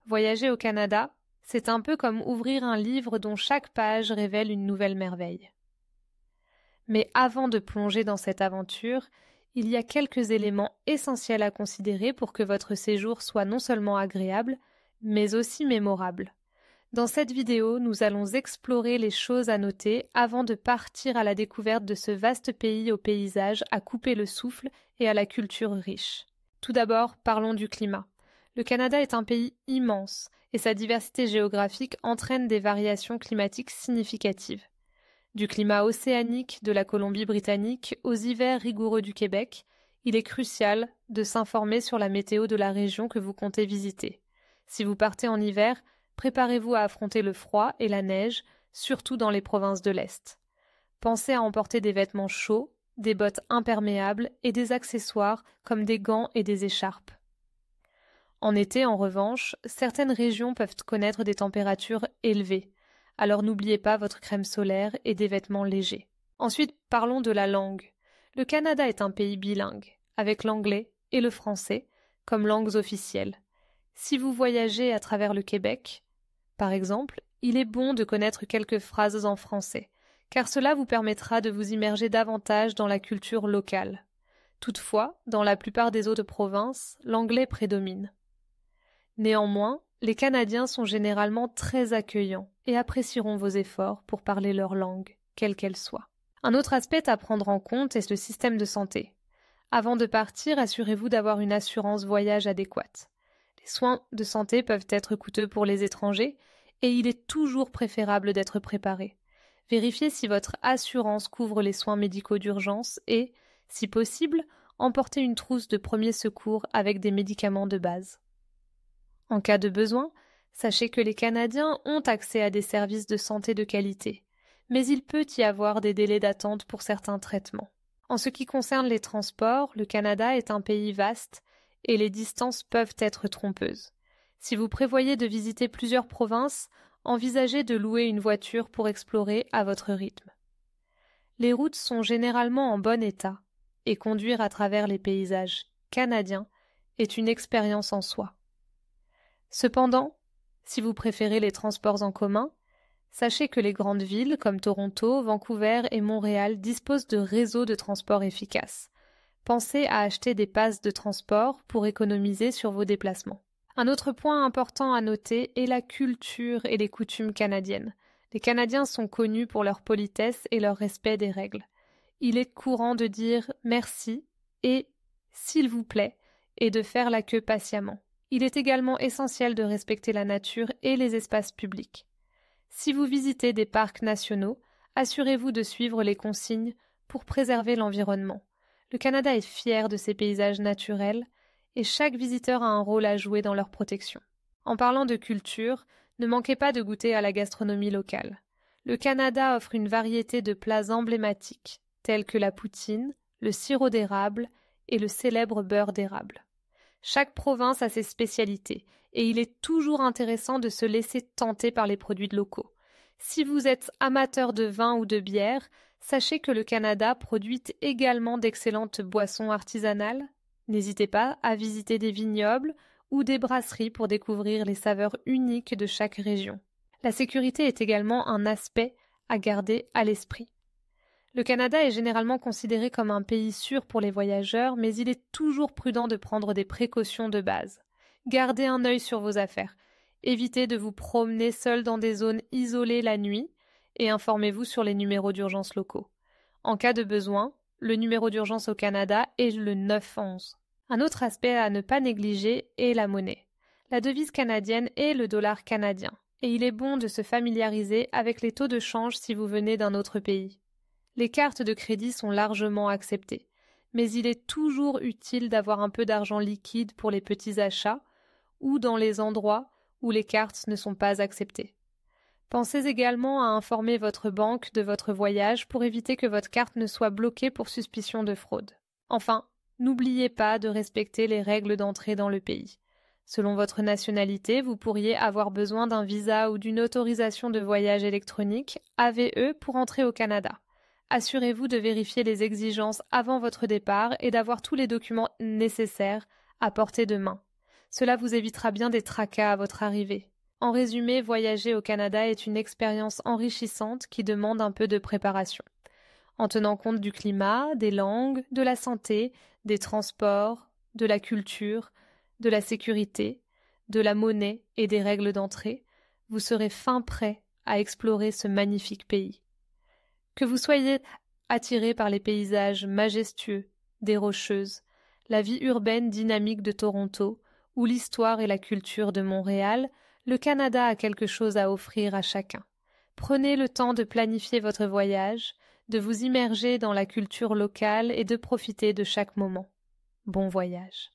Voyager au Canada, c'est un peu comme ouvrir un livre dont chaque page révèle une nouvelle merveille. Mais avant de plonger dans cette aventure, il y a quelques éléments essentiels à considérer pour que votre séjour soit non seulement agréable, mais aussi mémorable. Dans cette vidéo, nous allons explorer les choses à noter avant de partir à la découverte de ce vaste pays aux paysages à couper le souffle et à la culture riche. Tout d'abord, parlons du climat. Le Canada est un pays immense et sa diversité géographique entraîne des variations climatiques significatives. Du climat océanique de la Colombie-Britannique aux hivers rigoureux du Québec, il est crucial de s'informer sur la météo de la région que vous comptez visiter. Si vous partez en hiver, préparez-vous à affronter le froid et la neige, surtout dans les provinces de l'Est. Pensez à emporter des vêtements chauds, des bottes imperméables et des accessoires comme des gants et des écharpes. En été, en revanche, certaines régions peuvent connaître des températures élevées. Alors n'oubliez pas votre crème solaire et des vêtements légers. Ensuite, parlons de la langue. Le Canada est un pays bilingue, avec l'anglais et le français comme langues officielles. Si vous voyagez à travers le Québec, par exemple, il est bon de connaître quelques phrases en français, car cela vous permettra de vous immerger davantage dans la culture locale. Toutefois, dans la plupart des autres provinces, l'anglais prédomine. Néanmoins, les Canadiens sont généralement très accueillants et apprécieront vos efforts pour parler leur langue, quelle qu'elle soit. Un autre aspect à prendre en compte est le système de santé. Avant de partir, assurez-vous d'avoir une assurance voyage adéquate. Les soins de santé peuvent être coûteux pour les étrangers et il est toujours préférable d'être préparé. Vérifiez si votre assurance couvre les soins médicaux d'urgence et, si possible, emportez une trousse de premiers secours avec des médicaments de base. En cas de besoin, sachez que les Canadiens ont accès à des services de santé de qualité, mais il peut y avoir des délais d'attente pour certains traitements. En ce qui concerne les transports, le Canada est un pays vaste et les distances peuvent être trompeuses. Si vous prévoyez de visiter plusieurs provinces, envisagez de louer une voiture pour explorer à votre rythme. Les routes sont généralement en bon état et conduire à travers les paysages canadiens est une expérience en soi. Cependant, si vous préférez les transports en commun, sachez que les grandes villes comme Toronto, Vancouver et Montréal disposent de réseaux de transport efficaces. Pensez à acheter des passes de transport pour économiser sur vos déplacements. Un autre point important à noter est la culture et les coutumes canadiennes. Les Canadiens sont connus pour leur politesse et leur respect des règles. Il est courant de dire merci et s'il vous plaît et de faire la queue patiemment. Il est également essentiel de respecter la nature et les espaces publics. Si vous visitez des parcs nationaux, assurez-vous de suivre les consignes pour préserver l'environnement. Le Canada est fier de ses paysages naturels et chaque visiteur a un rôle à jouer dans leur protection. En parlant de culture, ne manquez pas de goûter à la gastronomie locale. Le Canada offre une variété de plats emblématiques, tels que la poutine, le sirop d'érable et le célèbre beurre d'érable. Chaque province a ses spécialités et il est toujours intéressant de se laisser tenter par les produits locaux. Si vous êtes amateur de vin ou de bière, sachez que le Canada produit également d'excellentes boissons artisanales. N'hésitez pas à visiter des vignobles ou des brasseries pour découvrir les saveurs uniques de chaque région. La sécurité est également un aspect à garder à l'esprit. Le Canada est généralement considéré comme un pays sûr pour les voyageurs, mais il est toujours prudent de prendre des précautions de base. Gardez un œil sur vos affaires. Évitez de vous promener seul dans des zones isolées la nuit et informez-vous sur les numéros d'urgence locaux. En cas de besoin, le numéro d'urgence au Canada est le 911. Un autre aspect à ne pas négliger est la monnaie. La devise canadienne est le dollar canadien, et il est bon de se familiariser avec les taux de change si vous venez d'un autre pays. Les cartes de crédit sont largement acceptées, mais il est toujours utile d'avoir un peu d'argent liquide pour les petits achats ou dans les endroits où les cartes ne sont pas acceptées. Pensez également à informer votre banque de votre voyage pour éviter que votre carte ne soit bloquée pour suspicion de fraude. Enfin, n'oubliez pas de respecter les règles d'entrée dans le pays. Selon votre nationalité, vous pourriez avoir besoin d'un visa ou d'une autorisation de voyage électronique, AVE, pour entrer au Canada. Assurez-vous de vérifier les exigences avant votre départ et d'avoir tous les documents nécessaires à portée de main. Cela vous évitera bien des tracas à votre arrivée. En résumé, voyager au Canada est une expérience enrichissante qui demande un peu de préparation. En tenant compte du climat, des langues, de la santé, des transports, de la culture, de la sécurité, de la monnaie et des règles d'entrée, vous serez fin prêt à explorer ce magnifique pays. Que vous soyez attiré par les paysages majestueux des Rocheuses, la vie urbaine dynamique de Toronto ou l'histoire et la culture de Montréal, le Canada a quelque chose à offrir à chacun. Prenez le temps de planifier votre voyage, de vous immerger dans la culture locale et de profiter de chaque moment. Bon voyage.